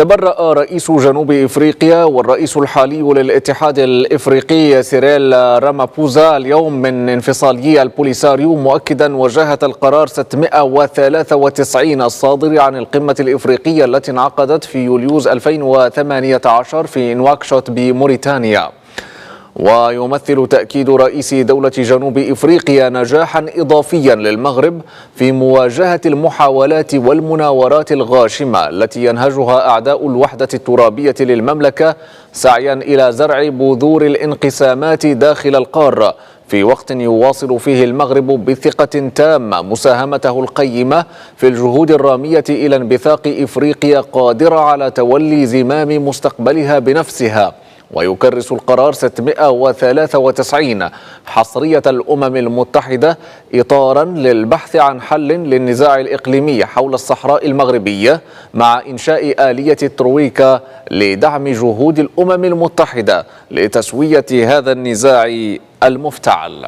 تبرأ رئيس جنوب إفريقيا والرئيس الحالي للاتحاد الإفريقي سيريل رامابوزا اليوم من انفصالي البوليساريو، مؤكدا وجاهة القرار 693 الصادر عن القمة الإفريقية التي انعقدت في يوليوز 2018 في نواكشوط بموريتانيا. ويمثل تأكيد رئيس دولة جنوب إفريقيا نجاحا إضافيا للمغرب في مواجهة المحاولات والمناورات الغاشمة التي ينهجها أعداء الوحدة الترابية للمملكة سعيا إلى زرع بذور الانقسامات داخل القارة، في وقت يواصل فيه المغرب بثقة تامة مساهمته القيمة في الجهود الرامية إلى انبثاق إفريقيا قادرة على تولي زمام مستقبلها بنفسها. ويكرس القرار 693 حصرية الأمم المتحدة إطارا للبحث عن حل للنزاع الإقليمي حول الصحراء المغربية، مع إنشاء آلية الترويكا لدعم جهود الأمم المتحدة لتسوية هذا النزاع المفتعل.